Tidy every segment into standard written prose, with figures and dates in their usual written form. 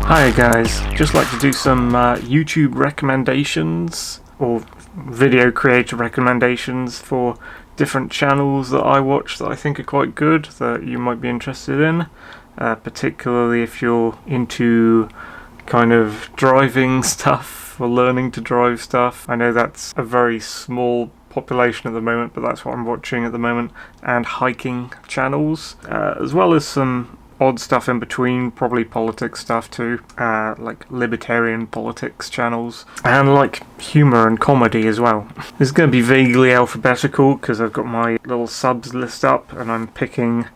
Hi guys, just like to do some YouTube recommendations or video creator recommendations for different channels that I watch that I think are quite good that you might be interested in, particularly if you're into kind of driving stuff or learning to drive stuff. I know that's a very small population at the moment, but that's what I'm watching at the moment, and hiking channels, as well as some odd stuff in between, probably politics stuff too, like libertarian politics channels, and like humour and comedy as well. This is going to be vaguely alphabetical because I've got my little subs list up and I'm picking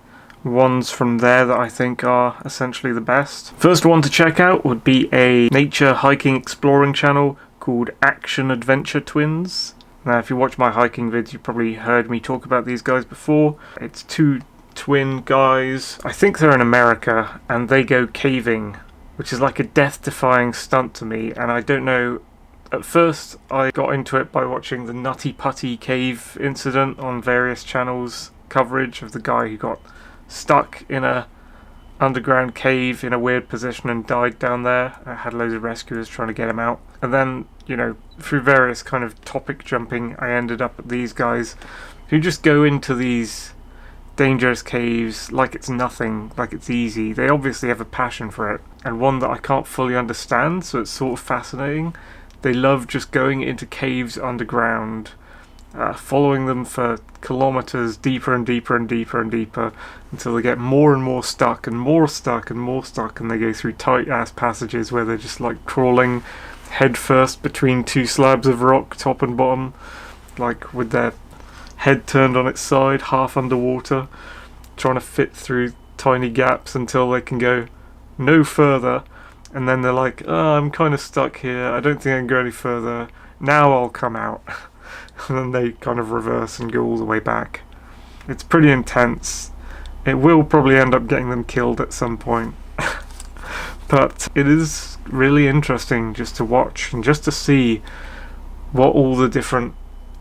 ones from there that I think are essentially the best. First one to check out would be a nature hiking exploring channel called Action Adventure Twins. Now if you watch my hiking vids, you've probably heard me talk about these guys before. It's two twin guys, I think they're in America, and they go caving, which is like a death-defying stunt to me, and I don't know, at first I got into it by watching the Nutty Putty cave incident on various channels, coverage of the guy who got stuck in a underground cave in a weird position and died down there. I had loads of rescuers trying to get him out, and then, you know, through various kind of topic jumping, I ended up at these guys who just go into these dangerous caves like it's nothing, like it's easy. They obviously have a passion for it, and one that I can't fully understand, so it's sort of fascinating. They love just going into caves underground, following them for kilometers deeper and deeper and deeper and deeper until they get more and more stuck and more stuck and more stuck, and they go through tight ass passages where they're just like crawling head first between two slabs of rock, top and bottom, like with their head turned on its side, half underwater, trying to fit through tiny gaps until they can go no further, and then they're like, oh, I'm kind of stuck here, I don't think I can go any further, now I'll come out. And then they kind of reverse and go all the way back. It's pretty intense. It will probably end up getting them killed at some point. But it is really interesting just to watch and just to see what all the different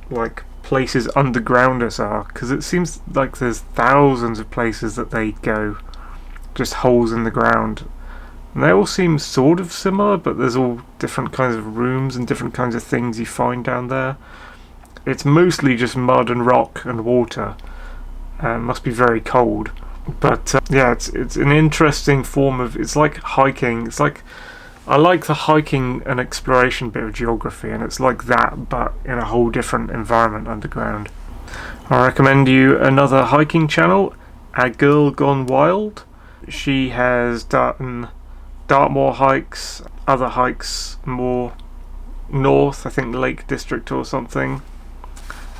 like places undergrounders are, because it seems like there's thousands of places that they go, just holes in the ground, and they all seem sort of similar, but there's all different kinds of rooms and different kinds of things you find down there. It's mostly just mud and rock and water, and must be very cold, but yeah, it's an interesting form of, it's like hiking. It's like, I like the hiking and exploration bit of geography, and it's like that but in a whole different environment underground. I recommend you another hiking channel, A Girl Gone Wild. She has done Dartmoor hikes, other hikes more north, I think Lake District or something,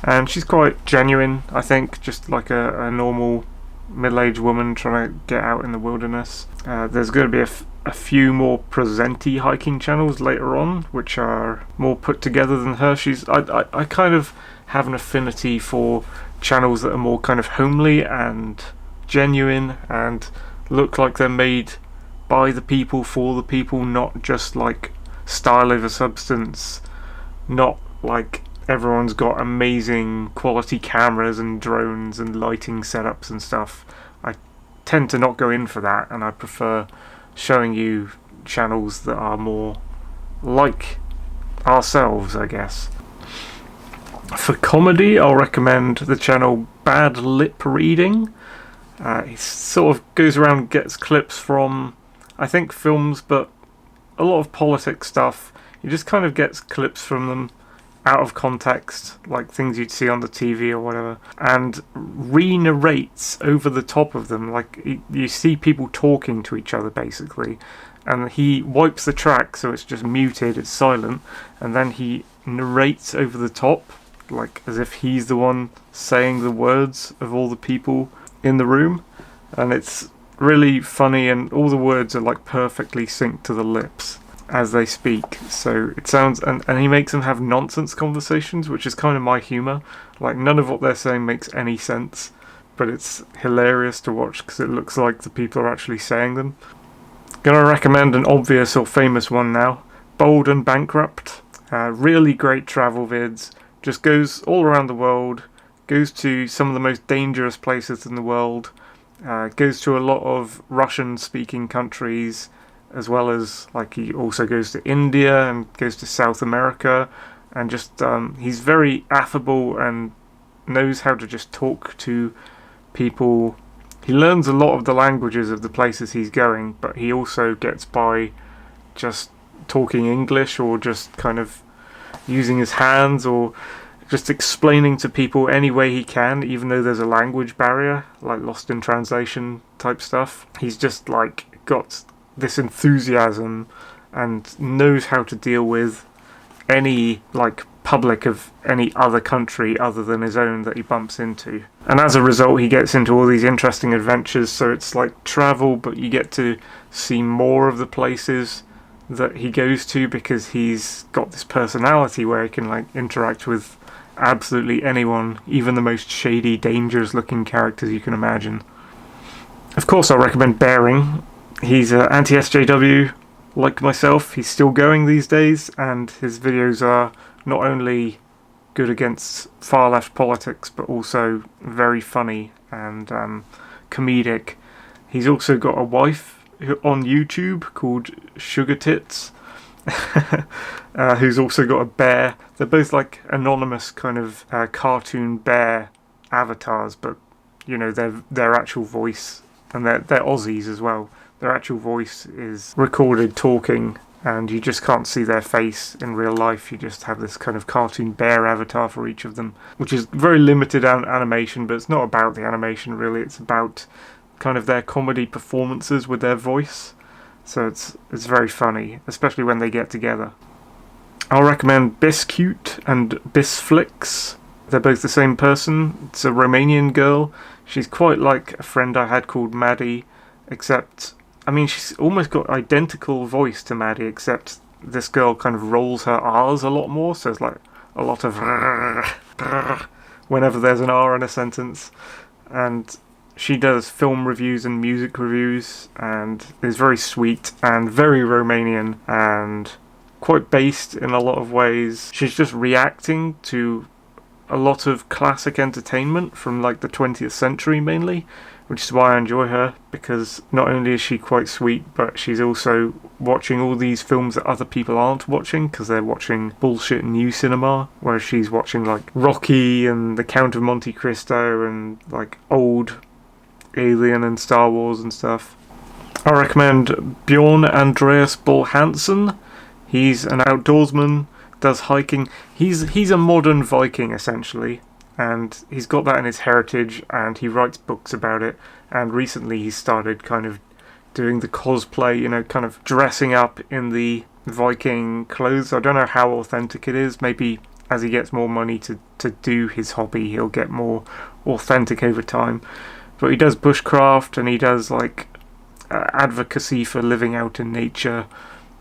and she's quite genuine, I think, just like a normal middle-aged woman trying to get out in the wilderness. There's going to be a few more present-y hiking channels later on, which are more put together than her. I kind of have an affinity for channels that are more kind of homely and genuine and look like they're made by the people for the people, not just like style over substance, not like everyone's got amazing quality cameras and drones and lighting setups and stuff. I tend to not go in for that, and I prefer showing you channels that are more like ourselves, I guess. For comedy, I'll recommend the channel Bad Lip Reading. He sort of goes around and gets clips from, I think, films, but a lot of politics stuff. He just kind of gets clips from them out of context, like things you'd see on the TV or whatever, and re-narrates over the top of them. Like you see people talking to each other basically, and he wipes the track so it's just muted, it's silent, and then he narrates over the top, like as if he's the one saying the words of all the people in the room, and it's really funny, and all the words are like perfectly synced to the lips as they speak, so it sounds, and he makes them have nonsense conversations, which is kind of my humour. Like none of what they're saying makes any sense, but it's hilarious to watch because it looks like the people are actually saying them. Gonna recommend an obvious or famous one now, Bold and Bankrupt. Really great travel vids, just goes all around the world, goes to some of the most dangerous places in the world, goes to a lot of Russian speaking countries, as well as like he also goes to India and goes to South America, and just he's very affable and knows how to just talk to people. He learns a lot of the languages of the places he's going, but he also gets by just talking English, or just kind of using his hands, or just explaining to people any way he can, even though there's a language barrier, like lost in translation type stuff. He's just like got this enthusiasm and knows how to deal with any like public of any other country other than his own that he bumps into. And as a result, he gets into all these interesting adventures, so it's like travel, but you get to see more of the places that he goes to, because he's got this personality where he can like interact with absolutely anyone, even the most shady, dangerous looking characters you can imagine. Of course, I'll recommend Bearing. He's anti-SJW like myself. He's still going these days, and his videos are not only good against far left politics, but also very funny and comedic. He's also got a wife on YouTube called Sugar Tits, who's also got a bear. They're both like anonymous kind of cartoon bear avatars, but you know, their actual voice, and they're Aussies as well. Their actual voice is recorded talking, and you just can't see their face in real life. You just have this kind of cartoon bear avatar for each of them, which is very limited animation, but it's not about the animation really. It's about kind of their comedy performances with their voice. So it's very funny, especially when they get together. I'll recommend Biscute and Bisflix. They're both the same person. It's a Romanian girl. She's quite like a friend I had called Maddie, except, I mean, she's almost got identical voice to Maddie, except this girl kind of rolls her R's a lot more, so it's like a lot of whenever there's an R in a sentence. And she does film reviews and music reviews, and is very sweet and very Romanian and quite based in a lot of ways. She's just reacting to a lot of classic entertainment from like the 20th century mainly, which is why I enjoy her, because not only is she quite sweet, but she's also watching all these films that other people aren't watching, because they're watching bullshit new cinema, whereas she's watching like Rocky and The Count of Monte Cristo and like old Alien and Star Wars and stuff. I recommend Bjorn Andreas Bull Hansen. He's an outdoorsman, does hiking. He's a modern Viking essentially, and he's got that in his heritage, and he writes books about it. And recently he started kind of doing the cosplay, you know, kind of dressing up in the Viking clothes. I don't know how authentic it is. Maybe as he gets more money to do his hobby, he'll get more authentic over time. But he does bushcraft, and he does like advocacy for living out in nature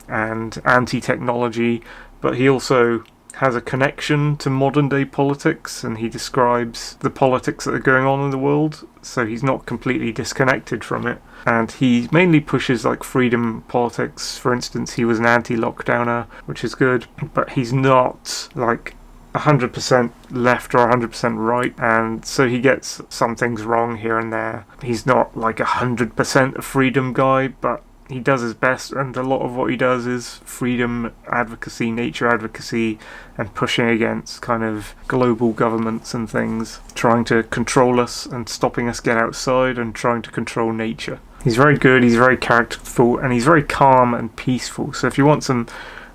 and anti-technology, but he also has a connection to modern day politics, and he describes the politics that are going on in the world, so he's not completely disconnected from it. And he mainly pushes like freedom politics. For instance, he was an anti-lockdowner, which is good, but he's not like 100% left or 100% right, and so he gets some things wrong here and there. He's not like 100% a freedom guy, but he does his best, and a lot of what he does is freedom advocacy, nature advocacy, and pushing against kind of global governments and things, trying to control us and stopping us get outside, and trying to control nature. He's very good, he's very characterful, and he's very calm and peaceful. So if you want some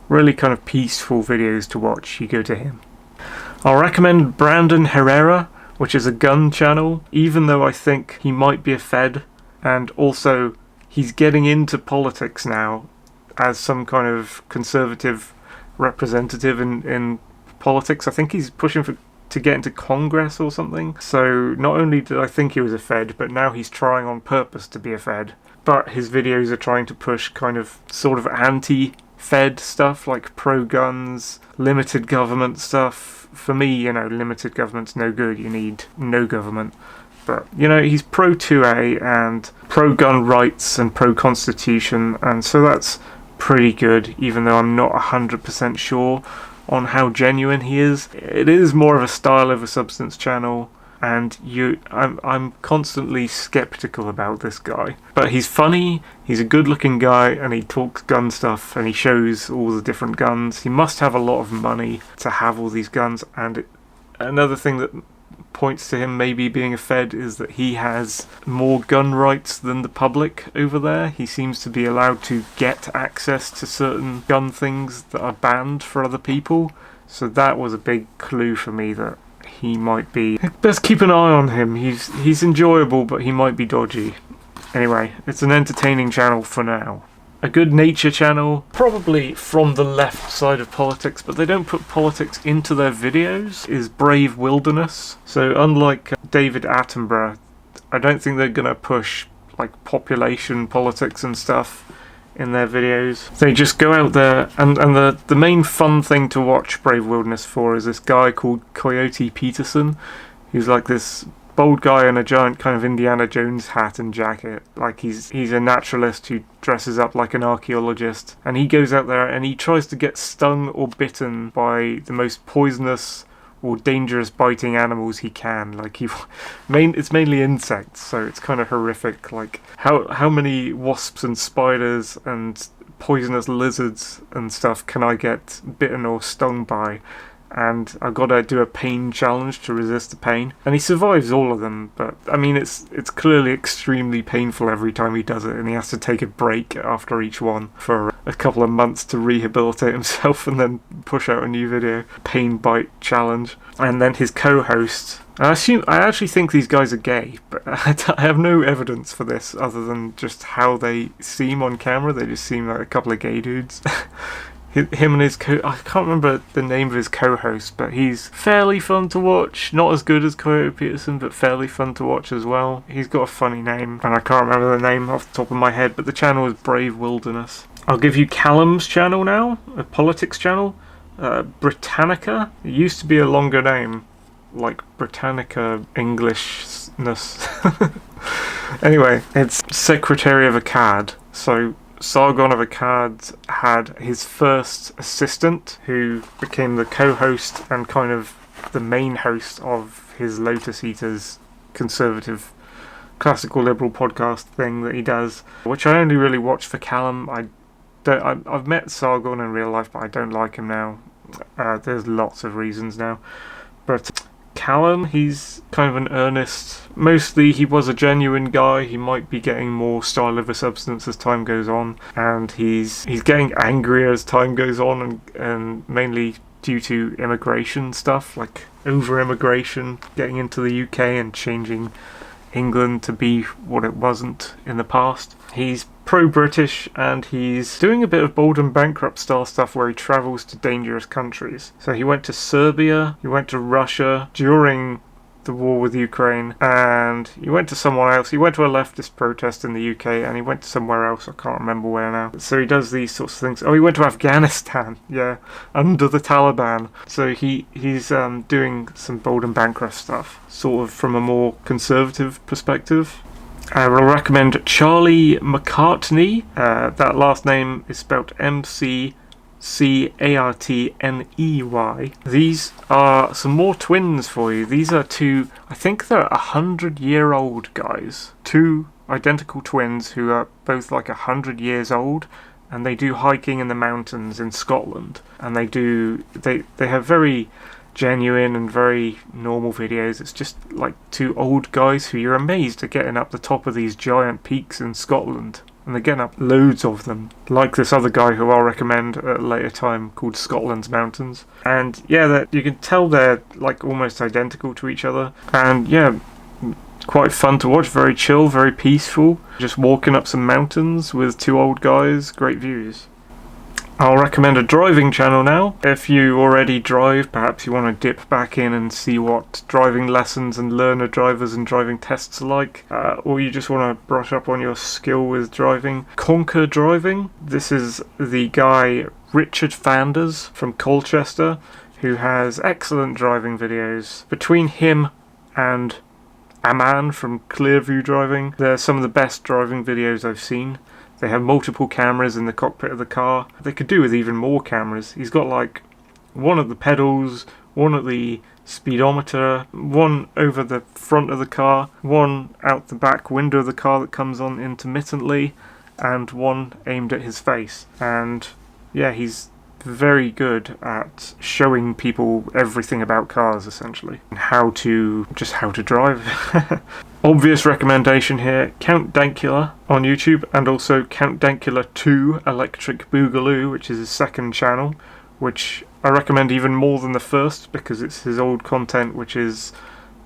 really kind of peaceful videos to watch, you go to him. I'll recommend Brandon Herrera, which is a gun channel, even though I think he might be a Fed, and also he's getting into politics now as some kind of conservative representative in politics. I think he's pushing to get into Congress or something. So not only did I think he was a Fed, but now he's trying on purpose to be a Fed. But his videos are trying to push kind of sort of anti-Fed stuff, like pro-guns, limited government stuff. For me, you know, limited government's no good. You need no government. But, you know, he's pro-2A and pro-gun rights and pro-constitution, and so that's pretty good, even though I'm not 100% sure on how genuine he is. It is more of a style over substance channel, and I'm constantly skeptical about this guy. But he's funny, he's a good-looking guy, and he talks gun stuff, and he shows all the different guns. He must have a lot of money to have all these guns, and another thing that points to him maybe being a Fed is that he has more gun rights than the public over there. He seems to be allowed to get access to certain gun things that are banned for other people. So that was a big clue for me that he might be... Best keep an eye on him. He's enjoyable, but he might be dodgy. Anyway, it's an entertaining channel for now. A good nature channel, probably from the left side of politics, but they don't put politics into their videos, is Brave Wilderness. So unlike David Attenborough, I don't think they're going to push like population politics and stuff in their videos. They just go out there, and the main fun thing to watch Brave Wilderness for is this guy called Coyote Peterson, who's like this bold guy in a giant kind of Indiana Jones hat and jacket. Like he's a naturalist who dresses up like an archaeologist, and he goes out there and he tries to get stung or bitten by the most poisonous or dangerous biting animals he can. Like it's mainly insects, so it's kind of horrific. Like how many wasps and spiders and poisonous lizards and stuff can I get bitten or stung by? And I've got to do a pain challenge to resist the pain. And he survives all of them, but I mean it's clearly extremely painful every time he does it, and he has to take a break after each one for a couple of months to rehabilitate himself and then push out a new video. Pain bite challenge. And then his co-host, I actually think these guys are gay, but I have no evidence for this other than just how they seem on camera. They just seem like a couple of gay dudes. Him and his I can't remember the name of his co-host, but he's fairly fun to watch. Not as good as Coyote Peterson, but fairly fun to watch as well. He's got a funny name, and I can't remember the name off the top of my head, but the channel is Brave Wilderness. I'll give you Callum's channel now, a politics channel. Britannica. It used to be a longer name, like Britannica Englishness. Anyway, it's Secretary of Akkad. So Sargon of Akkad had his first assistant, who became the co-host and kind of the main host of his Lotus Eaters conservative classical liberal podcast thing that he does, which I only really watch for Callum. I've met Sargon in real life, but I don't like him now. There's lots of reasons now, but Callum, he's kind of an earnest. Mostly he was a genuine guy. He might be getting more star liver substance as time goes on, and he's getting angrier as time goes on, and mainly due to immigration stuff, like over-immigration, getting into the UK and changing England to be what it wasn't in the past. He's pro-British, and he's doing a bit of Bold and Bankrupt style stuff where he travels to dangerous countries. So he went to Serbia, he went to Russia during the war with Ukraine, and he went to somewhere else. He went to a leftist protest in the UK, and he went to somewhere else, I can't remember where now. So he does these sorts of things. Oh, he went to Afghanistan, yeah, under the Taliban. So he's doing some Bold and Bankrupt stuff, sort of from a more conservative perspective. I will recommend Charlie McCartney. That last name is spelled McCartney. These are some more twins for you. These are two, I think they're 100-year-old guys. Two identical twins who are both like 100 years old, and they do hiking in the mountains in Scotland. And they have very genuine and very normal videos. It's just like two old guys who you're amazed are getting up the top of these giant peaks in Scotland, and they're getting up loads of them, like this other guy who I'll recommend at a later time called Scotland's Mountains. And yeah, you can tell they're like almost identical to each other, and yeah, quite fun to watch, very chill, very peaceful, just walking up some mountains with two old guys, great views. I'll recommend a driving channel now. If you already drive, perhaps you want to dip back in and see what driving lessons and learner drivers and driving tests are like, or you just want to brush up on your skill with driving. Conquer Driving. This is the guy Richard Fanders from Colchester, who has excellent driving videos. Between him and Aman from Clearview Driving, they're some of the best driving videos I've seen. They have multiple cameras in the cockpit of the car. They could do with even more cameras. He's got like one at the pedals, one at the speedometer, one over the front of the car, one out the back window of the car that comes on intermittently, and one aimed at his face. And yeah, he's very good at showing people everything about cars, essentially, and how to drive. Obvious recommendation here, Count Dankula on YouTube, and also Count Dankula 2 Electric Boogaloo, which is his second channel, which I recommend even more than the first because it's his old content, which is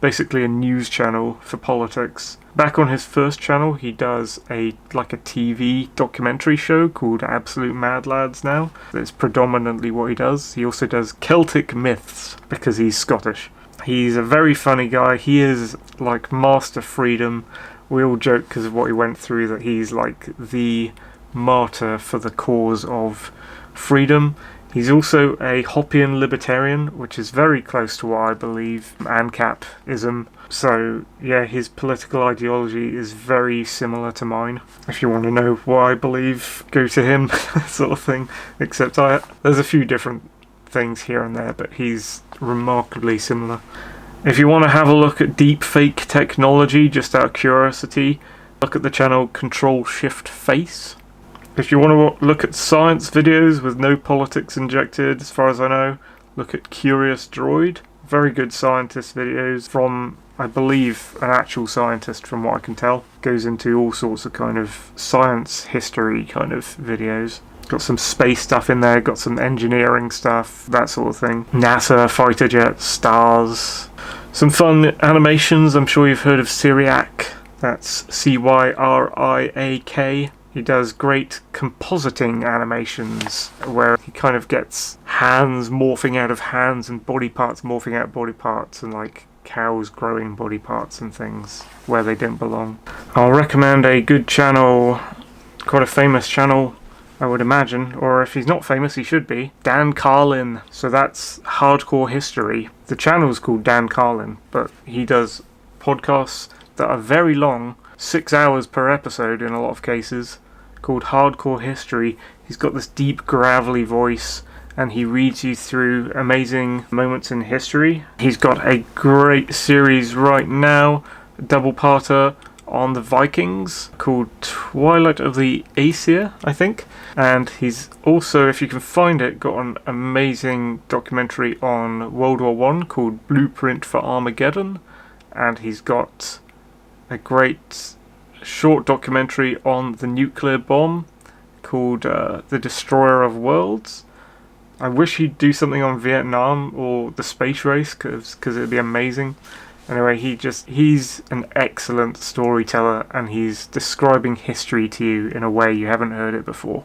basically a news channel for politics. Back on his first channel, he does a TV documentary show called Absolute Mad Lads now. That's predominantly what he does. He also does Celtic myths because he's Scottish. He's a very funny guy. He is like Master Freedom. We all joke because of what he went through that he's like the martyr for the cause of freedom. He's also a Hoppian libertarian, which is very close to what I believe, anti-capitalism. So yeah, his political ideology is very similar to mine. If you want to know what I believe, go to him, sort of thing. Except there's a few different things here and there, but he's remarkably similar. If you want to have a look at deepfake technology, just out of curiosity, look at the channel Control-Shift-Face. If you want to look at science videos with no politics injected, as far as I know, look at Curious Droid. Very good scientist videos from, I believe, an actual scientist from what I can tell. Goes into all sorts of kind of science history kind of videos. Got some space stuff in there, got some engineering stuff, that sort of thing. NASA, fighter jets, stars. Some fun animations. I'm sure you've heard of Cyriak. That's Cyriak. He does great compositing animations where he kind of gets hands morphing out of hands and body parts morphing out of body parts, and like cows growing body parts and things where they don't belong. I'll recommend a good channel, quite a famous channel, I would imagine, or if he's not famous, he should be, Dan Carlin. So that's Hardcore History. The channel's called Dan Carlin, but he does podcasts that are very long, 6 hours per episode in a lot of cases, called Hardcore History. He's got this deep, gravelly voice, and he reads you through amazing moments in history. He's got a great series right now, a double-parter on the Vikings, called Twilight of the Aesir, I think. And he's also, if you can find it, got an amazing documentary on World War I called Blueprint for Armageddon. And he's got a great short documentary on the nuclear bomb called The Destroyer of Worlds. I wish he'd do something on Vietnam or the space race because it'd be amazing. Anyway, he's an excellent storyteller, and he's describing history to you in a way you haven't heard it before.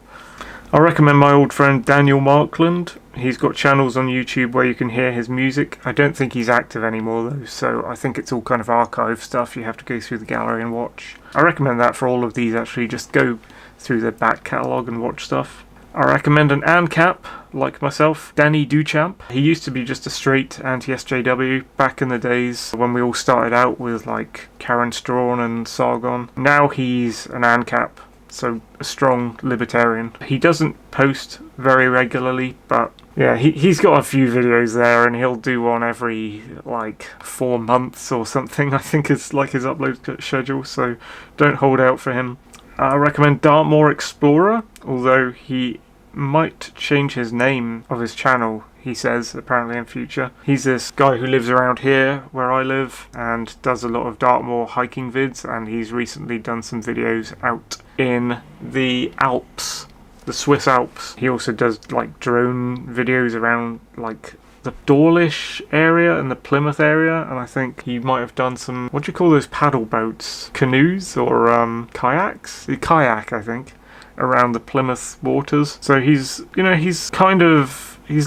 I recommend my old friend Daniel Markland. He's got channels on YouTube where you can hear his music. I don't think he's active anymore though, so I think it's all kind of archive stuff you have to go through the gallery and watch. I recommend that for all of these actually, just go through the back catalogue and watch stuff. I recommend an ANCAP, like myself, Danny Duchamp. He used to be just a straight anti-SJW back in the days when we all started out with like Karen Strawn and Sargon. Now he's an ANCAP, so a strong libertarian. He doesn't post very regularly, but yeah, he's got a few videos there, and he'll do one every like 4 months or something, I think is like his upload schedule, so don't hold out for him. I recommend Dartmoor Explorer, although he might change his name of his channel, he says, apparently in future. He's this guy who lives around here where I live and does a lot of Dartmoor hiking vids, and he's recently done some videos out in the Alps, the Swiss Alps. He also does like drone videos around like the Dawlish area and the Plymouth area, and I think he might have done some, what do you call those paddle boats? Canoes or kayaks? The kayak, I think, around the Plymouth waters. So he's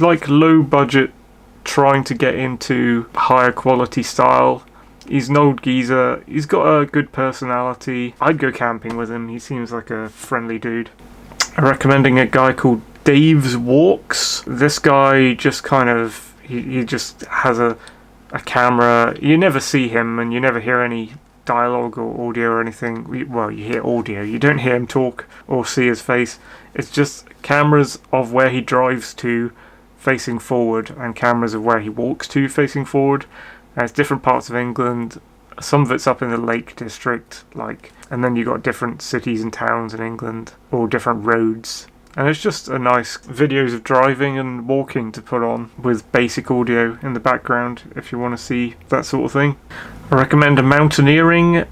like low budget, trying to get into higher quality style. He's an old geezer. He's got a good personality. I'd go camping with him. He seems like a friendly dude. I'm recommending a guy called Dave's Walks. This guy just kind of, he just has a camera. You never see him and you never hear any dialogue or audio or anything. Well, you hear audio. You don't hear him talk or see his face. It's just cameras of where he drives to facing forward and cameras of where he walks to facing forward. And it's different parts of England. Some of it's up in the Lake District, and then you got different cities and towns in England, or different roads. And it's just a nice videos of driving and walking to put on with basic audio in the background if you want to see that sort of thing. I recommend a mountaineering,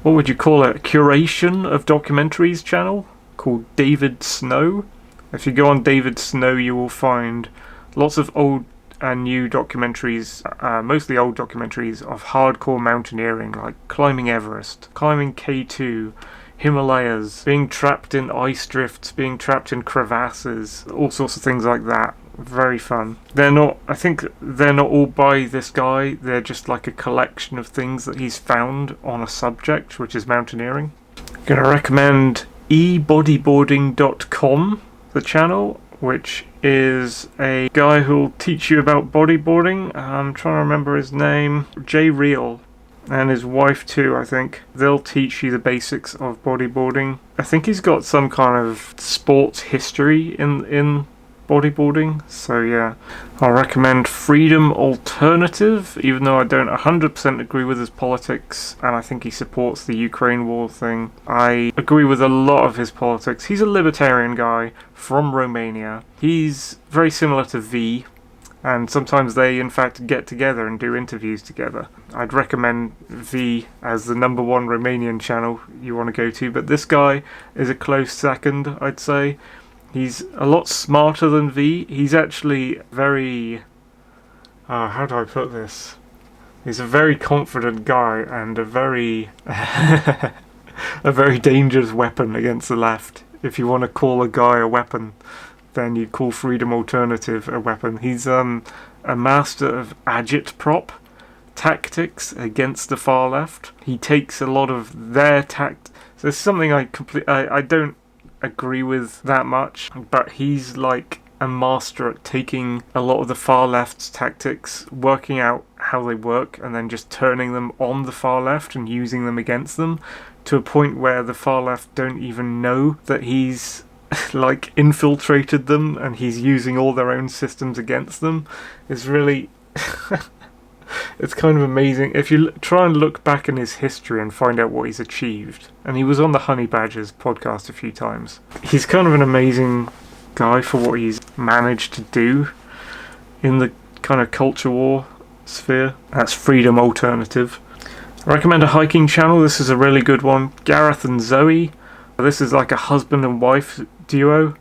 what would you call it, curation of documentaries channel called David Snow. If you go on David Snow, you will find lots of old and new documentaries, mostly old documentaries of hardcore mountaineering, like climbing Everest, climbing K2, Himalayas, being trapped in ice drifts, being trapped in crevasses, all sorts of things like that. Very fun. I think they're not all by this guy, they're just like a collection of things that he's found on a subject, which is mountaineering. I'm going to recommend ebodyboarding.com, the channel, which is a guy who'll teach you about bodyboarding. I'm trying to remember his name. Jay Reel, and his wife too, I think. They'll teach you the basics of bodyboarding. I think he's got some kind of sports history in bodyboarding, so yeah. I'll recommend Freedom Alternative, even though I don't 100% agree with his politics, and I think he supports the Ukraine war thing. I agree with a lot of his politics. He's a libertarian guy from Romania. He's very similar to V, and sometimes they in fact get together and do interviews together. I'd recommend V as the number one Romanian channel you want to go to, but this guy is a close second, I'd say. He's a lot smarter than V. He's actually very... how do I put this? He's a very confident guy and a very... a very dangerous weapon against the left. If you want to call a guy a weapon, then you'd call Freedom Alternative a weapon. He's a master of agitprop tactics against the far left. He takes a lot of their There's something I don't agree with that much, but he's like a master at taking a lot of the far left's tactics, working out how they work, and then just turning them on the far left and using them against them to a point where the far left don't even know that he's like infiltrated them and he's using all their own systems against them. It's really it's kind of amazing if you try and look back in his history and find out what he's achieved. And he was on the Honey Badgers podcast a few times. He's kind of an amazing guy for what he's managed to do in the kind of culture war sphere. That's Freedom Alternative. I recommend a hiking channel. This is a really good one. Gareth and Zoe. This is like a husband and wife duo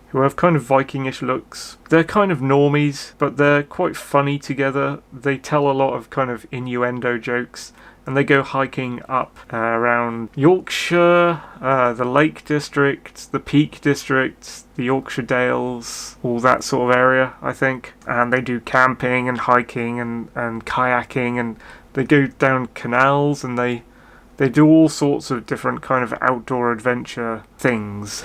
who have kind of Viking-ish looks. They're kind of normies, but they're quite funny together. They tell a lot of kind of innuendo jokes, and they go hiking up around Yorkshire, the Lake District, the Peak District, the Yorkshire Dales, all that sort of area, I think. And they do camping and hiking and kayaking, and they go down canals, and they do all sorts of different kind of outdoor adventure things.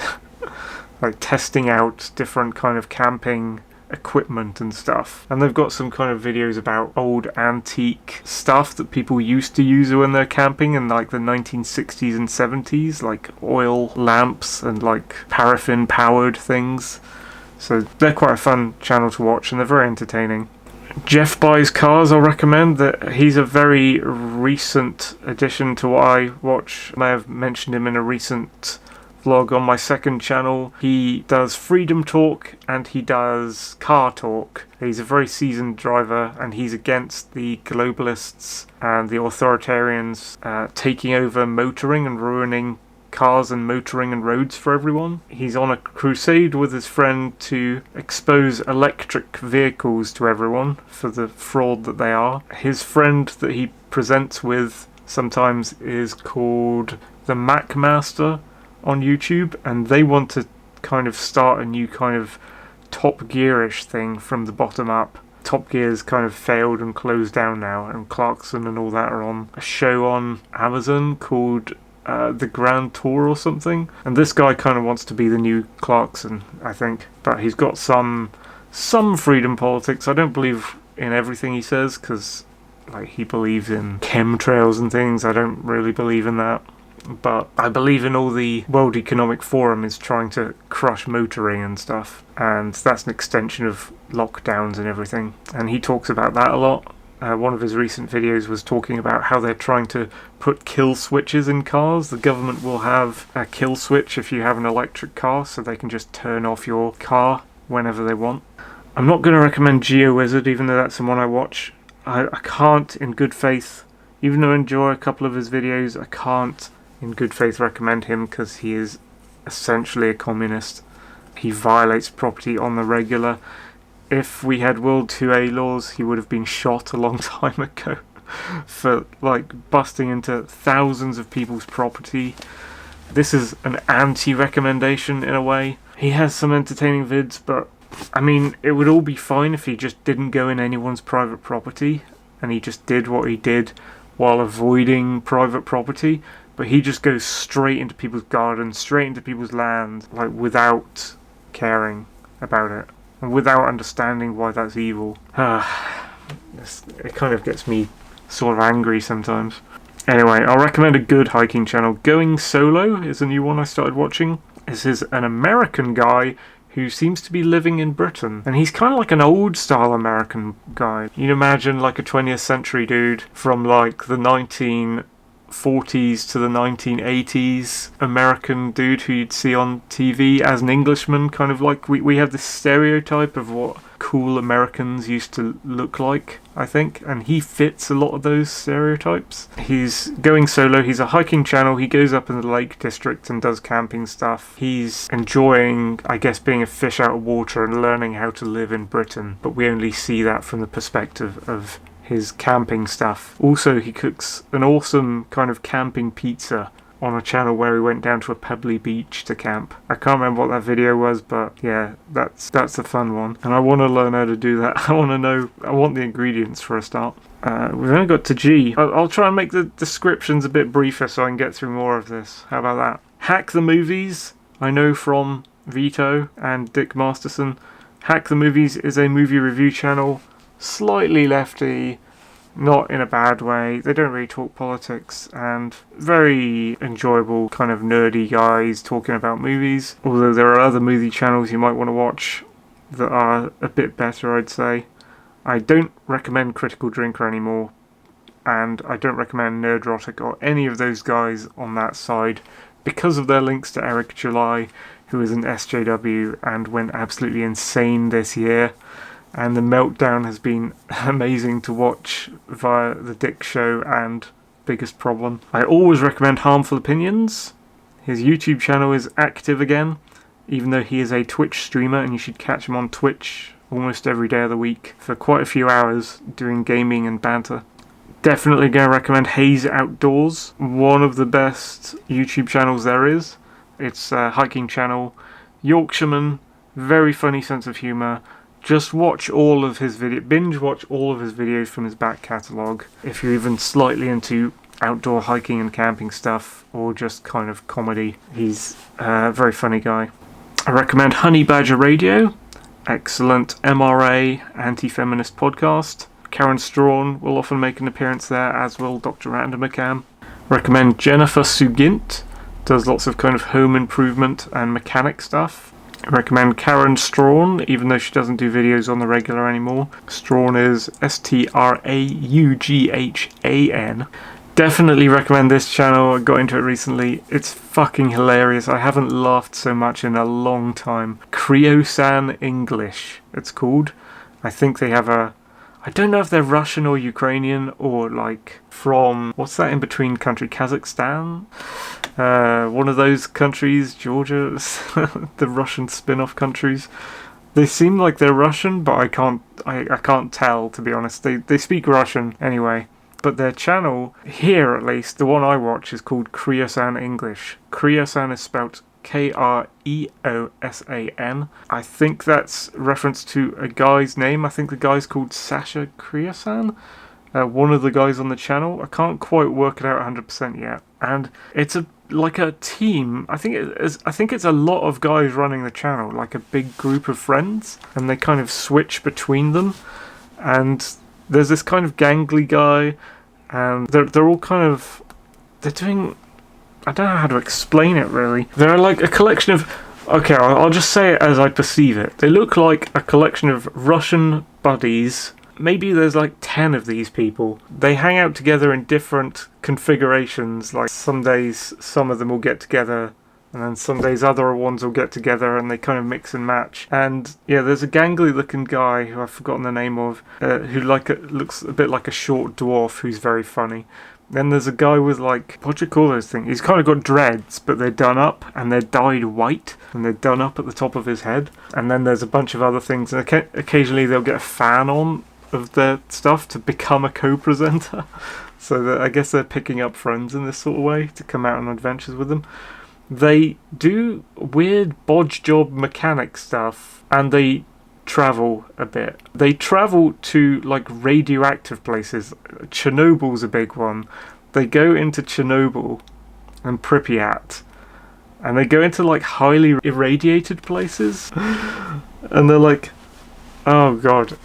Like testing out different kind of camping equipment and stuff. And they've got some kind of videos about old antique stuff that people used to use when they're camping in like the 1960s and 70s, like oil lamps and like paraffin powered things. So they're quite a fun channel to watch, and they're very entertaining. GeoffBuysCars, I'll recommend. That he's a very recent addition to what I watch. I may have mentioned him in a recent vlog on my second channel. He does freedom talk and he does car talk. He's a very seasoned driver, and he's against the globalists and the authoritarians taking over motoring and ruining cars and motoring and roads for everyone. He's on a crusade with his friend to expose electric vehicles to everyone for the fraud that they are. His friend that he presents with sometimes is called the Mac Master on YouTube, and they want to kind of start a new kind of Top Gear-ish thing from the bottom up. Top Gear's kind of failed and closed down now, and Clarkson and all that are on a show on Amazon called The Grand Tour or something. And this guy kind of wants to be the new Clarkson, I think. But he's got some freedom politics. I don't believe in everything he says, because like he believes in chemtrails and things. I don't really believe in that. but I believe in all the World Economic Forum is trying to crush motoring and stuff, and that's an extension of lockdowns and everything, and he talks about that a lot. One of his recent videos was talking about how they're trying to put kill switches in cars. The government will have a kill switch if you have an electric car, so they can just turn off your car whenever they want. I'm not going to recommend GeoWizard, even though that's the one I watch. I can't, in good faith, even though I enjoy a couple of his videos, I can't, in good faith, recommend him because he is essentially a communist. He violates property on the regular. If we had World 2A laws, he would have been shot a long time ago for busting into thousands of people's property. This is an anti-recommendation in a way. He has some entertaining vids, but I mean, it would all be fine if he just didn't go in anyone's private property and he just did what he did while avoiding private property. But he just goes straight into people's gardens, straight into people's land, without caring about it. And without understanding why that's evil. It kind of gets me sort of angry sometimes. Anyway, I'll recommend a good hiking channel. Going Solo is a new one I started watching. This is an American guy who seems to be living in Britain. And he's kind of like an old style American guy. You'd imagine like a 20th century dude from like the 1940s to the 1980s American dude who you'd see on TV as an Englishman, kind of like we have this stereotype of what cool Americans used to look like, I think, and he fits a lot of those stereotypes. He's going solo, he's a hiking channel, he goes up in the Lake District and does camping stuff. He's enjoying, I guess, being a fish out of water and learning how to live in Britain, but we only see that from the perspective of his camping stuff. Also, he cooks an awesome kind of camping pizza on a channel where he went down to a pebbly beach to camp. I can't remember what that video was, but yeah, that's a fun one. And I want to learn how to do that. I want the ingredients for a start. We've only got to G. I'll try and make the descriptions a bit briefer so I can get through more of this. How about that? Hack the Movies, I know from Vito and Dick Masterson. Hack the Movies is a movie review channel, slightly lefty, not in a bad way. They don't really talk politics, and very enjoyable kind of nerdy guys talking about movies. Although there are other movie channels you might want to watch that are a bit better, I'd say. I don't recommend Critical Drinker anymore, and I don't recommend Nerdrotic or any of those guys on that side because of their links to Eric July, who is an SJW and went absolutely insane this year. And the meltdown has been amazing to watch via The Dick Show and Biggest Problem. I always recommend Harmful Opinions. His YouTube channel is active again, even though he is a Twitch streamer, and you should catch him on Twitch almost every day of the week for quite a few hours doing gaming and banter. Definitely going to recommend Haze Outdoors, one of the best YouTube channels there is. It's a hiking channel, Yorkshireman, very funny sense of humour. Just watch all of his binge watch all of his videos from his back catalogue if you're even slightly into outdoor hiking and camping stuff, or just kind of comedy. He's a very funny guy. I recommend Honey Badger Radio, excellent MRA anti-feminist podcast. Karen Strawn will often make an appearance there, as will Dr. Randomacam. Recommend Jennifer Sugint, does lots of kind of home improvement and mechanic stuff. I recommend Karen Strawn, even though she doesn't do videos on the regular anymore. Strawn is Straughan. Definitely recommend this channel. I got into it recently. It's fucking hilarious. I haven't laughed so much in a long time. Criosan English, it's called. I think they have I don't know if they're Russian or Ukrainian, or like from, what's that in between country? Kazakhstan? One of those countries, Georgia, the Russian spin-off countries. They seem like they're Russian, but I can't tell, to be honest. They speak Russian anyway. But their channel, here at least, the one I watch, is called Criosan English. Criosan is spelt Kreosan. I think that's reference to a guy's name. I think the guy's called Sasha Criosan. One of the guys on the channel. I can't quite work it out 100% yet. And it's like a team. I think it's a lot of guys running the channel, like a big group of friends, and they kind of switch between them. And there's this kind of gangly guy, and they're all kind of, they're doing I don't know how to explain it really. They're like a collection of... Okay, I'll just say it as I perceive it. They look like a collection of Russian buddies. Maybe there's like 10 of these people. They hang out together in different configurations. Like some days, some of them will get together, and then some days other ones will get together, and they kind of mix and match. And yeah, there's a gangly looking guy who I've forgotten the name of, who looks a bit like a short dwarf who's very funny. Then there's a guy with like, what do you call those things? He's kind of got dreads, but they're done up and they're dyed white and they're done up at the top of his head. And then there's a bunch of other things. And occasionally they'll get a fan on of their stuff to become a co-presenter. So I guess they're picking up friends in this sort of way to come out on adventures with them. They do weird bodge job mechanic stuff, and they travel a bit. They travel to like radioactive places. Chernobyl's a big one. They go into Chernobyl and Pripyat, and they go into like highly irradiated places, and they're like, oh god,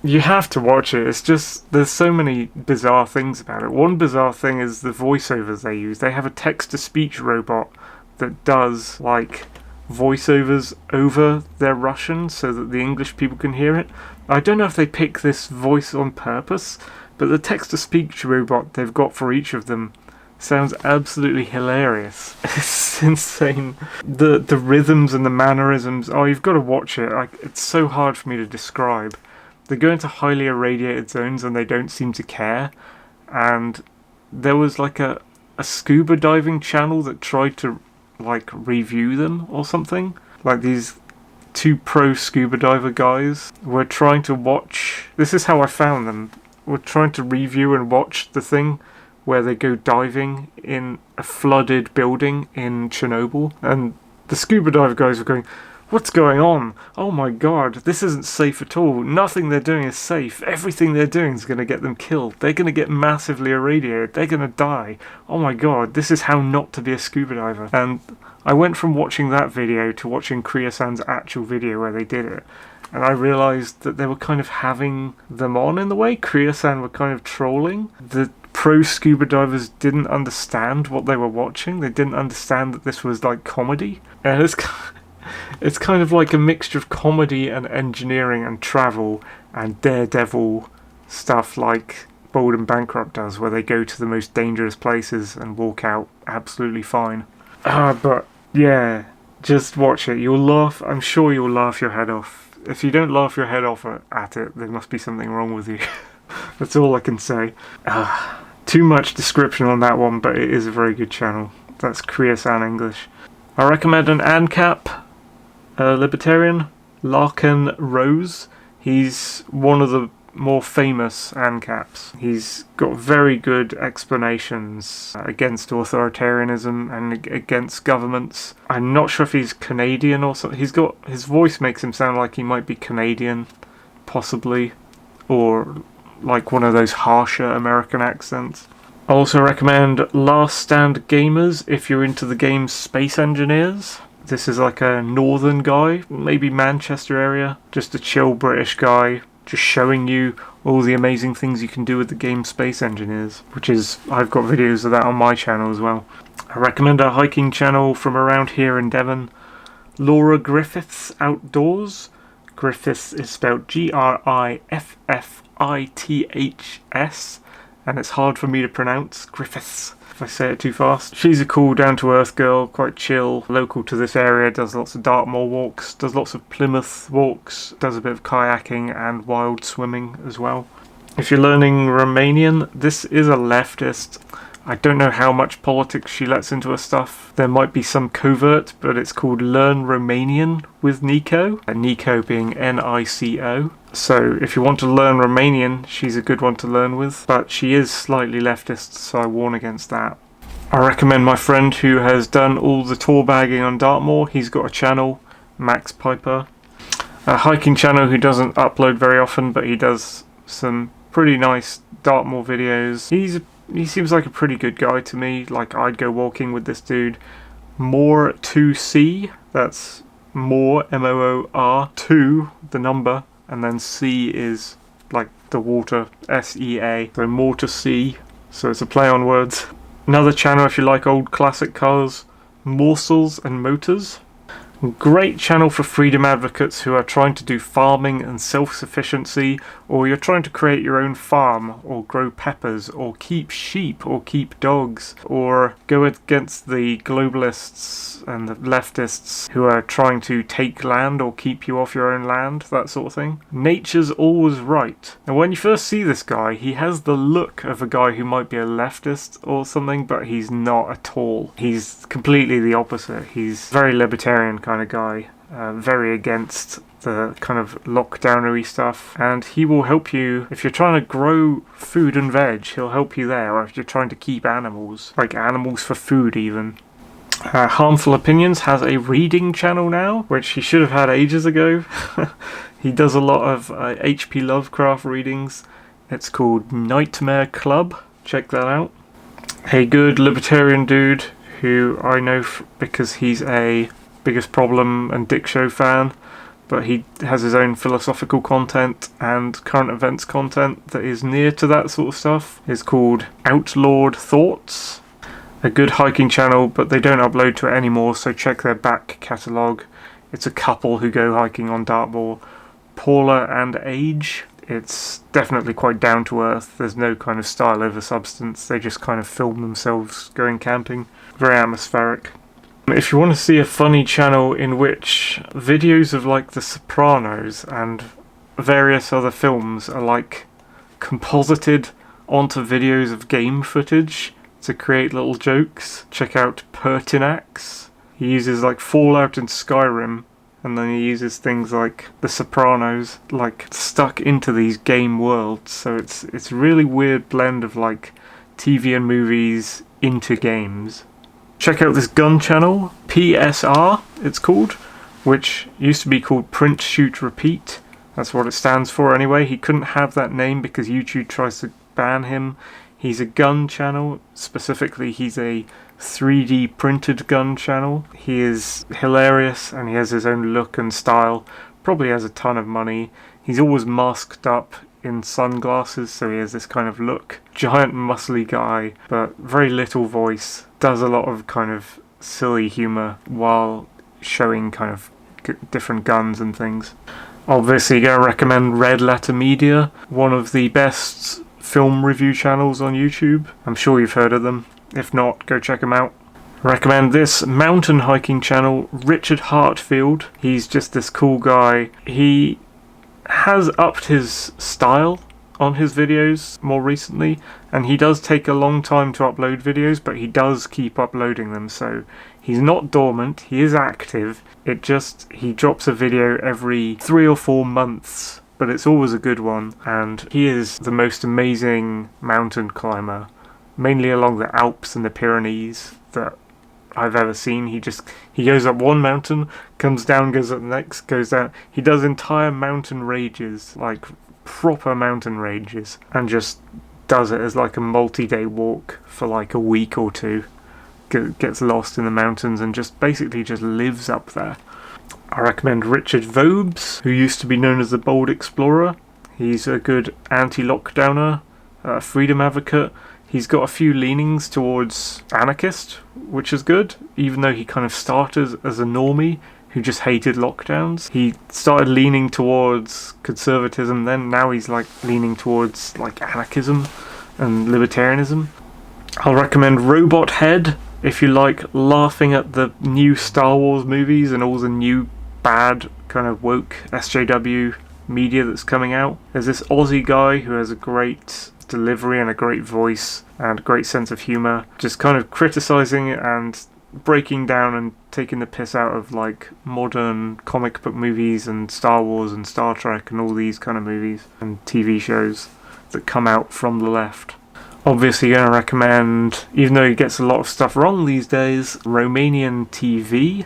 you have to watch it. It's just, there's so many bizarre things about it. One bizarre thing is the voiceovers they use. They have a text-to-speech robot that does like voiceovers over their Russian so that the English people can hear it. I don't know if they pick this voice on purpose, but the text-to-speech robot they've got for each of them sounds absolutely hilarious. It's insane. The rhythms and the mannerisms, oh, you've got to watch it. It's so hard for me to describe. They go into highly irradiated zones and they don't seem to care. And there was like a scuba diving channel that tried to like review them or something. Like these two pro scuba diver guys were trying to watch, this is how I found them, were trying to review and watch the thing where they go diving in a flooded building in Chernobyl, and the scuba diver guys were going, what's going on? Oh my god, this isn't safe at all. Nothing they're doing is safe. Everything they're doing is going to get them killed. They're going to get massively irradiated. They're going to die. Oh my god, this is how not to be a scuba diver. And I went from watching that video to watching Kriya-san's actual video where they did it. And I realised that they were kind of having them on in the way. Kriya-san were kind of trolling. The pro scuba divers didn't understand what they were watching. They didn't understand that this was like comedy. And it's kind of like a mixture of comedy and engineering and travel and daredevil stuff like Bold and Bankrupt does, where they go to the most dangerous places and walk out absolutely fine. But yeah, just watch it. You'll laugh. I'm sure you'll laugh your head off. If you don't laugh your head off at it, there must be something wrong with you. That's all I can say. Too much description on that one, but it is a very good channel. That's Kriya-san English. I recommend an ANCAP libertarian, Larkin Rose. He's one of the more famous ANCAPs. He's got very good explanations against authoritarianism and against governments. I'm not sure if he's Canadian or something. His voice makes him sound like he might be Canadian, possibly, or like one of those harsher American accents. I also recommend Last Stand Gamers if you're into the game Space Engineers. This is like a northern guy, maybe Manchester area, just a chill British guy, just showing you all the amazing things you can do with the game Space Engineers, which is, I've got videos of that on my channel as well. I recommend a hiking channel from around here in Devon, Laura Griffiths Outdoors. Griffiths is spelled Griffiths, and it's hard for me to pronounce, Griffiths, if I say it too fast. She's a cool, down-to-earth girl, quite chill, local to this area, does lots of Dartmoor walks, does lots of Plymouth walks, does a bit of kayaking and wild swimming as well. If you're learning Romanian, this is a leftist. I don't know how much politics she lets into her stuff. There might be some covert, but it's called Learn Romanian with Nico. Nico being N-I-C-O. So if you want to learn Romanian, she's a good one to learn with. But she is slightly leftist, so I warn against that. I recommend my friend who has done all the tour bagging on Dartmoor. He's got a channel, Max Piper. A hiking channel who doesn't upload very often, but he does some pretty nice Dartmoor videos. He seems like a pretty good guy to me. Like, I'd go walking with this dude. More2C, that's more, M-O-O-R, 2, the number, and then C is like the water, S-E-A. So more to see, so it's a play on words. Another channel if you like old classic cars, Morsels and Motors. Great channel for freedom advocates who are trying to do farming and self-sufficiency, or you're trying to create your own farm, or grow peppers, or keep sheep, or keep dogs, or go against the globalists and the leftists who are trying to take land or keep you off your own land, that sort of thing. Nature's always right. Now when you first see this guy, he has the look of a guy who might be a leftist or something, but he's not at all. He's completely the opposite. He's very libertarian kind of guy, very against the kind of lockdownery stuff, and he will help you if you're trying to grow food and veg. He'll help you there, or if you're trying to keep animals, like animals for food even. Harmful Opinions has a reading channel now, which he should have had ages ago. He does a lot of H.P. Lovecraft readings. It's called Nightmare Club. Check that out. A good libertarian dude who I know because he's a Biggest Problem and Dick Show fan, but he has his own philosophical content and current events content that is near to that sort of stuff. It's called Outlawed Thoughts. A good hiking channel, but they don't upload to it anymore, so check their back catalogue. It's a couple who go hiking on Dartmoor, Paula and Age. It's definitely quite down to earth. There's no kind of style over substance. They just kind of film themselves going camping. Very atmospheric. If you want to see a funny channel in which videos of like The Sopranos and various other films are like composited onto videos of game footage to create little jokes, check out TeknoAXE. He uses like Fallout and Skyrim, and then he uses things like The Sopranos like stuck into these game worlds, so it's a really weird blend of like TV and movies into games. Check out this gun channel, PSR it's called, which used to be called Print Shoot Repeat. That's what it stands for anyway. He couldn't have that name because YouTube tries to ban him. He's a gun channel, specifically he's a 3D printed gun channel. He is hilarious and he has his own look and style, probably has a ton of money. He's always masked up in sunglasses, so he has this kind of look. Giant muscly guy, but very little voice. Does a lot of kind of silly humour while showing kind of different guns and things. Obviously going to recommend Red Letter Media, one of the best film review channels on YouTube. I'm sure you've heard of them. If not, go check them out. Recommend this mountain hiking channel, Richard Hartfield. He's just this cool guy. He has upped his style on his videos more recently, and he does take a long time to upload videos, but he does keep uploading them, so he's not dormant, he is active. He drops a video every 3 or 4 months, but it's always a good one, and he is the most amazing mountain climber, mainly along the Alps and the Pyrenees, that I've ever seen. He goes up one mountain, comes down, goes up the next, goes down. He does entire mountain ranges, like proper mountain ranges, and just does it as like a multi-day walk for like a week or two. Gets lost in the mountains and just basically just lives up there. I recommend Richard Vobes, who used to be known as the Bold Explorer. He's a good anti-lockdowner, freedom advocate. He's got a few leanings towards anarchist, which is good, even though he kind of started as a normie who just hated lockdowns. He started leaning towards conservatism then, now he's like leaning towards like anarchism and libertarianism. I'll recommend Robot Head if you like laughing at the new Star Wars movies and all the new bad kind of woke SJW media that's coming out. There's this Aussie guy who has a great delivery and a great voice and a great sense of humour, just kind of criticising and breaking down and taking the piss out of like modern comic book movies and Star Wars and Star Trek and all these kind of movies and TV shows that come out from the left. Obviously going to recommend, even though he gets a lot of stuff wrong these days, Romanian TV,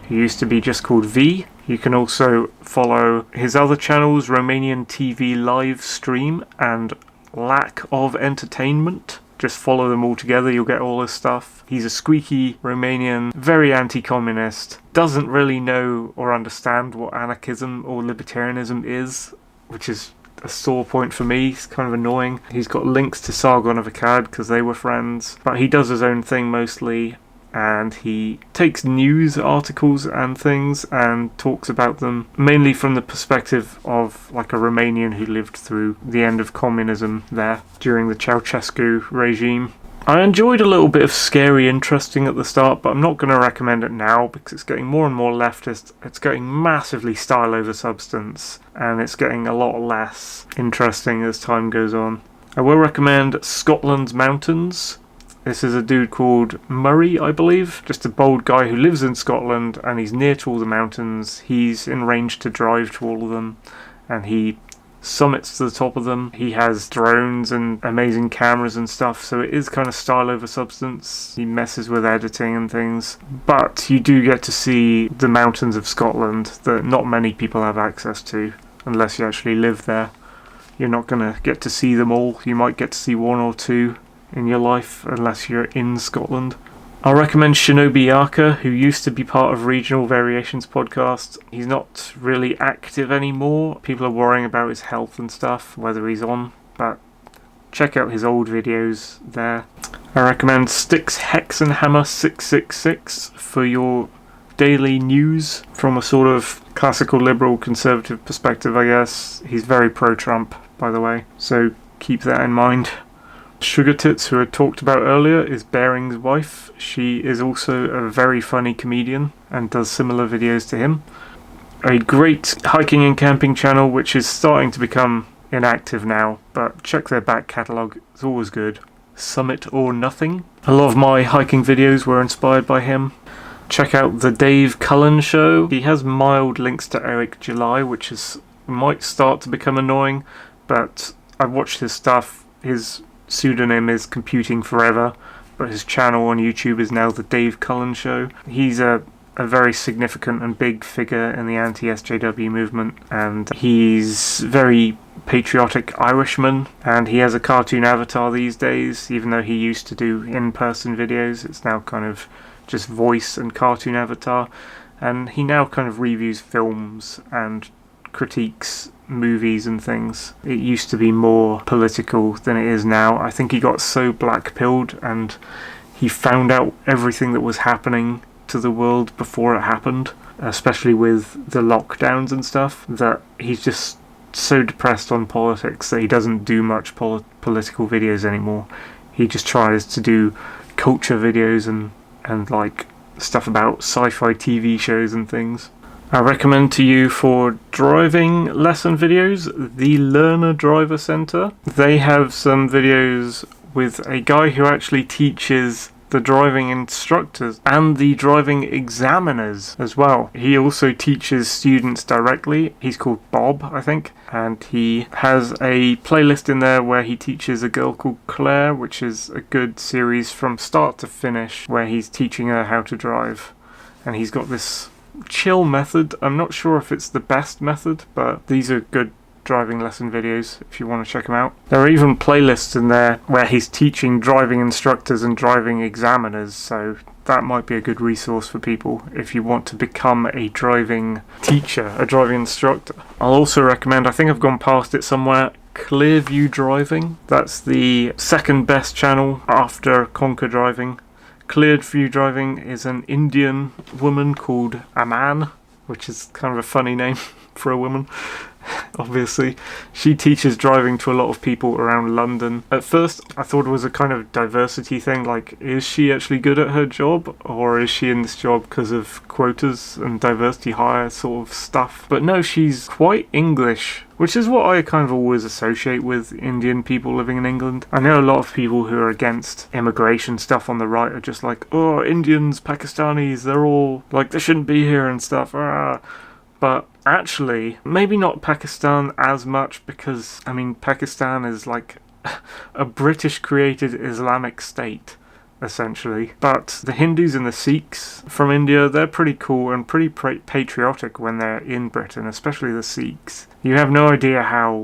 who used to be just called V. You can also follow his other channels, Romanian TV Live Stream and Lack of Entertainment. Just follow them all together, you'll get all his stuff. He's a squeaky Romanian, very anti-communist, doesn't really know or understand what anarchism or libertarianism is, which is a sore point for me. It's kind of annoying. He's got links to Sargon of Akkad because they were friends, but he does his own thing mostly, and he takes news articles and things and talks about them mainly from the perspective of like a Romanian who lived through the end of communism there during the Ceausescu regime. I enjoyed a little bit of Scary Interesting at the start, but I'm not going to recommend it now because it's getting more and more leftist. It's getting massively style over substance, and it's getting a lot less interesting as time goes on. I will recommend Scotland's Mountains. This is a dude called Murray, I believe. Just a bold guy who lives in Scotland, and he's near to all the mountains. He's in range to drive to all of them, and he summits to the top of them. He has drones and amazing cameras and stuff, so it is kind of style over substance. He messes with editing and things, but you do get to see the mountains of Scotland that not many people have access to unless you actually live there. You're not going to get to see them all. You might get to see one or two in your life unless you're in Scotland. I'll recommend Shinobi Yaka, who used to be part of Regional Variations podcast. He's not really active anymore. People are worrying about his health and stuff, whether he's on, but check out his old videos there. I recommend Styx Hex and Hammer 666 for your daily news from a sort of classical liberal conservative perspective, I guess. He's very pro-Trump, by the way, so keep that in mind. Sugar Tits, who I talked about earlier, is Baring's wife. She is also a very funny comedian and does similar videos to him. A great hiking and camping channel which is starting to become inactive now, but check their back catalogue, it's always good. Summit or Nothing. A lot of my hiking videos were inspired by him. Check out the Dave Cullen Show. He has mild links to Eric July, which might start to become annoying, but I've watched his stuff. His pseudonym is Computing Forever, but his channel on YouTube is now the Dave Cullen Show. He's a very significant and big figure in the anti-SJW movement, and he's very patriotic Irishman, and he has a cartoon avatar these days. Even though he used to do in-person videos, it's now kind of just voice and cartoon avatar, and he now kind of reviews films and critiques movies and things. It used to be more political than it is now. I think he got so black-pilled and he found out everything that was happening to the world before it happened, especially with the lockdowns and stuff, that he's just so depressed on politics that he doesn't do much political videos anymore. He just tries to do culture videos and like stuff about sci-fi TV shows and things. I recommend to you for driving lesson videos, the Learner Driver Center. They have some videos with a guy who actually teaches the driving instructors and the driving examiners as well. He also teaches students directly. He's called Bob, I think, and he has a playlist in there where he teaches a girl called Claire, which is a good series from start to finish where he's teaching her how to drive. And he's got this chill method. I'm not sure if it's the best method, but these are good driving lesson videos if you want to check them out. There are even playlists in there where he's teaching driving instructors and driving examiners, so that might be a good resource for people if you want to become a driving teacher, a driving instructor. I'll also recommend, I think I've gone past it somewhere, Clearview Driving. That's the second best channel after Conquer Driving. Clearview Driving is an Indian woman called Aman, which is kind of a funny name for a woman. Obviously, she teaches driving to a lot of people around London. At first, I thought it was a kind of diversity thing, like, is she actually good at her job, or is she in this job because of quotas and diversity hire sort of stuff? But no, she's quite English, which is what I kind of always associate with Indian people living in England. I know a lot of people who are against immigration stuff on the right are just like, oh, Indians, Pakistanis, they're all, like, they shouldn't be here and stuff. But actually, maybe not Pakistan as much, because, I mean, Pakistan is like a British-created Islamic state, essentially. But the Hindus and the Sikhs from India, they're pretty cool and pretty patriotic when they're in Britain, especially the Sikhs. You have no idea how,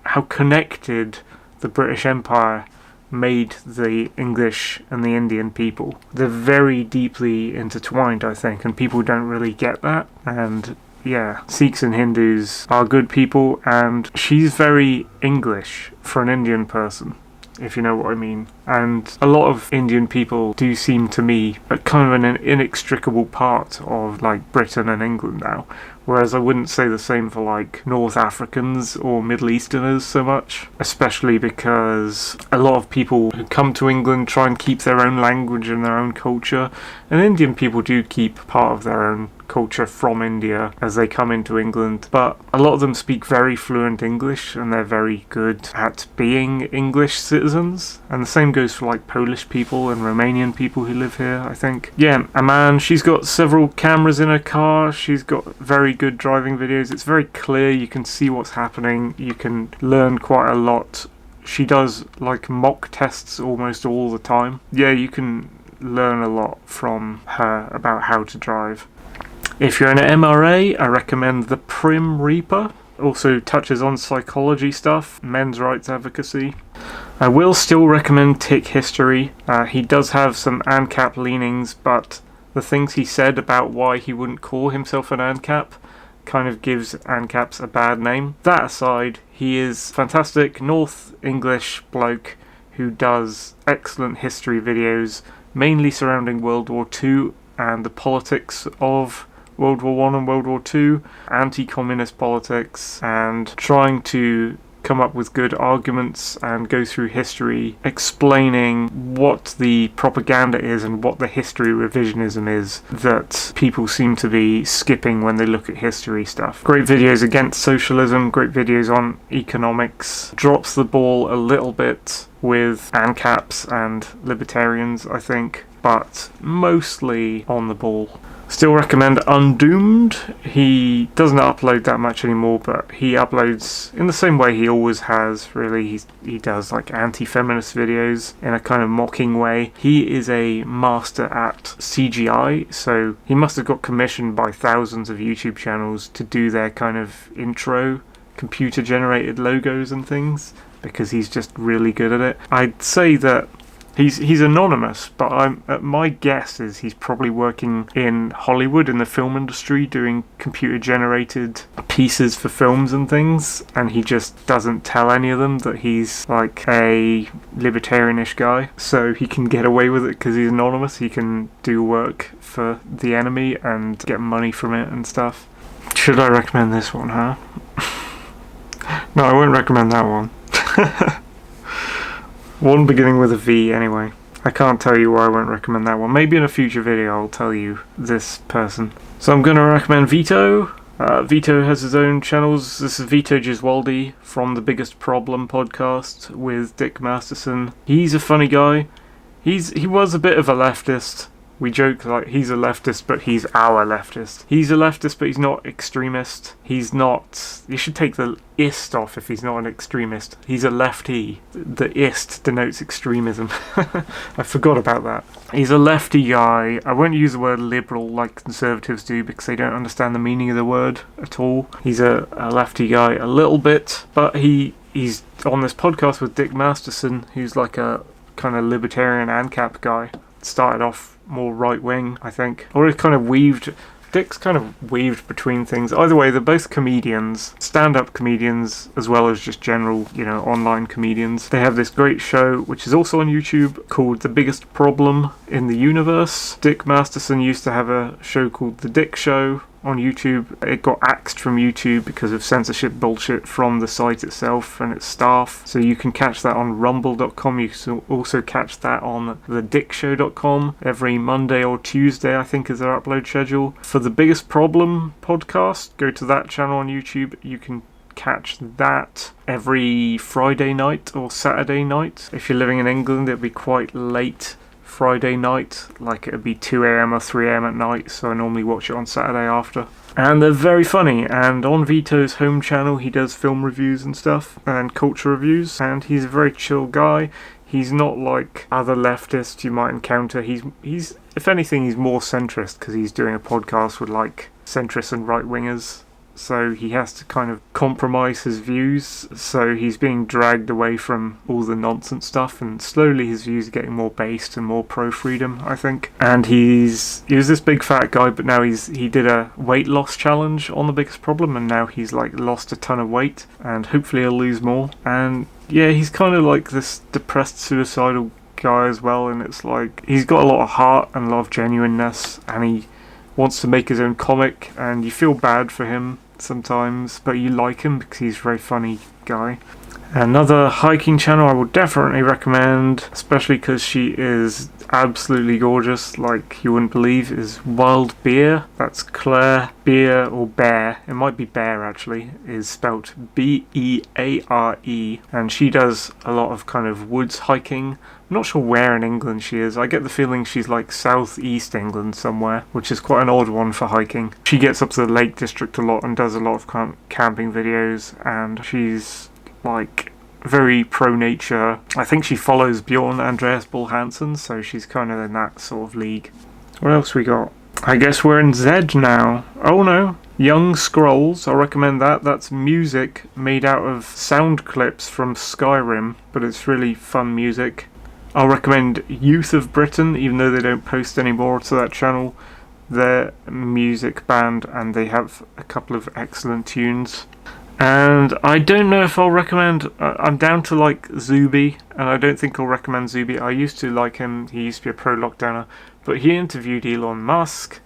how connected the British Empire made the English and the Indian people. They're very deeply intertwined, I think, and people don't really get that. And yeah, Sikhs and Hindus are good people, and she's very English for an Indian person, if you know what I mean. And a lot of Indian people do seem to me kind of an inextricable part of like Britain and England now, whereas I wouldn't say the same for like North Africans or Middle Easterners so much, especially because a lot of people who come to England try and keep their own language and their own culture, and Indian people do keep part of their own culture from India as they come into England, but a lot of them speak very fluent English and they're very good at being English citizens, and the same goes for like Polish people and Romanian people who live here, I think. Yeah, Aman, she's got several cameras in her car, she's got very good driving videos, it's very clear, you can see what's happening, you can learn quite a lot. She does like mock tests almost all the time. Yeah, you can learn a lot from her about how to drive. If you're an MRA, I recommend The Prim Reaper. Also touches on psychology stuff, men's rights advocacy. I will still recommend Tick History. He does have some ANCAP leanings, but the things he said about why he wouldn't call himself an ANCAP kind of gives ANCAPs a bad name. That aside, he is fantastic North English bloke who does excellent history videos, mainly surrounding World War II and the politics of World War I and World War II, anti-communist politics, and trying to come up with good arguments and go through history, explaining what the propaganda is and what the history revisionism is that people seem to be skipping when they look at history stuff. Great videos against socialism, great videos on economics, drops the ball a little bit with ANCAPs and libertarians, I think, but mostly on the ball. Still recommend Undoomed. He doesn't upload that much anymore, but he uploads in the same way he always has, really. He does like anti-feminist videos in a kind of mocking way. He is a master at CGI, so he must have got commissioned by thousands of YouTube channels to do their kind of intro, computer-generated logos and things, because he's just really good at it. I'd say that He's anonymous, but my guess is he's probably working in Hollywood in the film industry doing computer-generated pieces for films and things, and he just doesn't tell any of them that he's like a libertarianish guy, so he can get away with it because he's anonymous. He can do work for the enemy and get money from it and stuff. Should I recommend this one, huh? No, I won't recommend that one. One beginning with a V, anyway. I can't tell you why I won't recommend that one. Maybe in a future video I'll tell you this person. So I'm going to recommend Vito. Vito has his own channels. This is Vito Giswaldi from the Biggest Problem podcast with Dick Masterson. He's a funny guy. He was a bit of a leftist. We joke like he's a leftist, but he's our leftist. He's a leftist, but he's not extremist. He's not... You should take the ist off if he's not an extremist. He's a lefty. The ist denotes extremism. I forgot about that. He's a lefty guy. I won't use the word liberal like conservatives do because they don't understand the meaning of the word at all. He's a lefty guy a little bit, but he's on this podcast with Dick Masterson, who's like a kind of libertarian ANCAP guy. Started off more right-wing, I think. Or it kind of weaved... Dick's kind of weaved between things. Either way, they're both comedians, stand-up comedians, as well as just general, online comedians. They have this great show, which is also on YouTube, called The Biggest Problem in the Universe. Dick Masterson used to have a show called The Dick Show on YouTube. It got axed from YouTube because of censorship bullshit from the site itself and its staff. So you can catch that on rumble.com. You can also catch that on thedickshow.com every Monday or Tuesday, I think, is their upload schedule. For the Biggest Problem podcast, go to that channel on YouTube. You can catch that every Friday night or Saturday night. If you're living in England, it'll be quite late Friday night, like it'd be 2 a.m. or 3 a.m. at night, so I normally watch it on Saturday after. And they're very funny, and on Vito's home channel he does film reviews and stuff, and culture reviews, and he's a very chill guy. He's not like other leftists you might encounter. He's if anything, he's more centrist, because he's doing a podcast with like centrists and right-wingers so he has to kind of compromise his views, so he's being dragged away from all the nonsense stuff, and slowly his views are getting more based and more pro-freedom, I think. And he was this big fat guy, but now he did a weight loss challenge on The Biggest Problem, and now he's like lost a ton of weight, and hopefully he'll lose more. And yeah, he's kind of like this depressed, suicidal guy as well, and it's like he's got a lot of heart and a lot of genuineness, and he wants to make his own comic, and you feel bad for him sometimes, but you like him because he's a very funny guy. Another hiking channel I would definitely recommend, especially because she is absolutely gorgeous, like you wouldn't believe, is Wild Beer. That's Claire Beer, or Bear. It might be Bear actually. Is spelt Beare, and she does a lot of kind of woods hiking. I'm not sure where in England she is. I get the feeling she's like southeast England somewhere, which is quite an odd one for hiking. She gets up to the Lake District a lot and does a lot of camping videos, and she's like very pro-nature. I think she follows Bjorn Andreas Bull Hansen, so she's kind of in that sort of league. What else we got? I guess we're in Z now. Oh no. Young Scrolls, I'll recommend that. That's music made out of sound clips from Skyrim, but it's really fun music. I'll recommend Youth of Britain, even though they don't post anymore to that channel. They're a music band and they have a couple of excellent tunes. And I don't know if I'll recommend, I'm down to like Zuby, and I don't think I'll recommend Zuby. I used to like him, he used to be a pro-lockdowner, but he interviewed Elon Musk,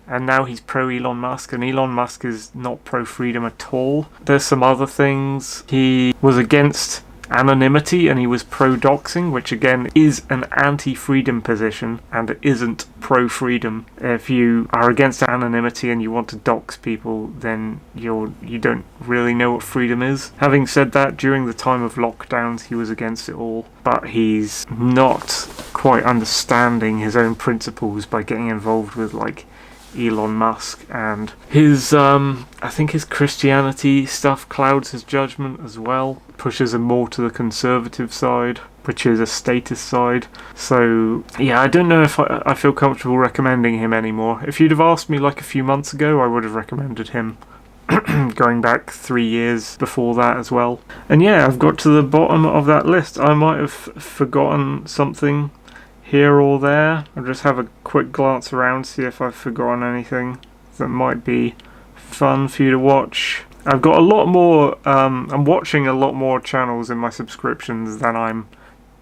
and now he's pro-Elon Musk, and Elon Musk is not pro-freedom at all. There's some other things. He was against anonymity, and he was pro-doxing, which again is an anti-freedom position and isn't pro-freedom. If you are against anonymity and you want to dox people, then you don't really know what freedom is. Having said that, during the time of lockdowns he was against it all, but he's not quite understanding his own principles by getting involved with like Elon Musk, and his I think his Christianity stuff clouds his judgment as well, pushes him more to the conservative side, which is a statist side. So yeah, I don't know if I feel comfortable recommending him anymore. If you'd have asked me like a few months ago, I would have recommended him. Going back 3 years before that as well. And yeah, I've got to the bottom of that list. I might have forgotten something here or there. I'll just have a quick glance around, see if I've forgotten anything that might be fun for you to watch. I've got a lot more, I'm watching a lot more channels in my subscriptions than I'm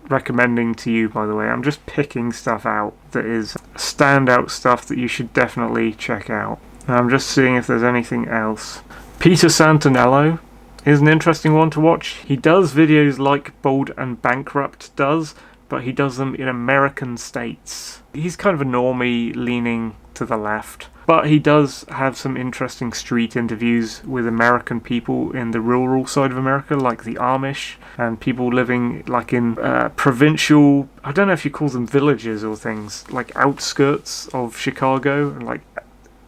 recommending to you, by the way. I'm just picking stuff out that is standout stuff that you should definitely check out. And I'm just seeing if there's anything else. Peter Santinello is an interesting one to watch. He does videos like Bold and Bankrupt does, but he does them in American states. He's kind of a normie leaning to the left, but he does have some interesting street interviews with American people in the rural side of America, like the Amish, and people living like in provincial, I don't know if you call them villages or things, like outskirts of Chicago, and like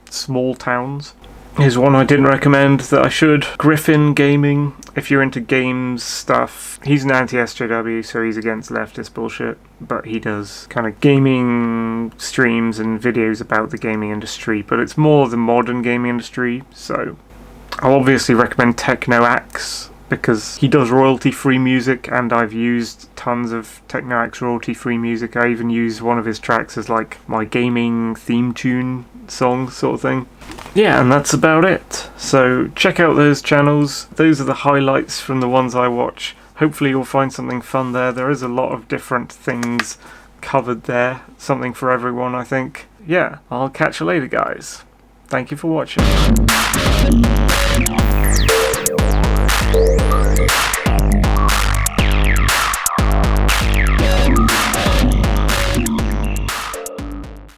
small towns. Here's one I didn't recommend that I should. Griffin Gaming, if you're into games stuff. He's an anti-SJW, so he's against leftist bullshit, but he does kind of gaming streams and videos about the gaming industry, but it's more the modern gaming industry, so I'll obviously recommend TeknoAXE, because he does royalty-free music, and I've used tons of TeknoAXE royalty-free music. I even use one of his tracks as like my gaming theme tune song sort of thing. Yeah, and that's about it. So check out those channels. Those are the highlights from the ones I watch. Hopefully you'll find something fun there. There is a lot of different things covered there. Something for everyone, I think. Yeah, I'll catch you later, guys. Thank you for watching.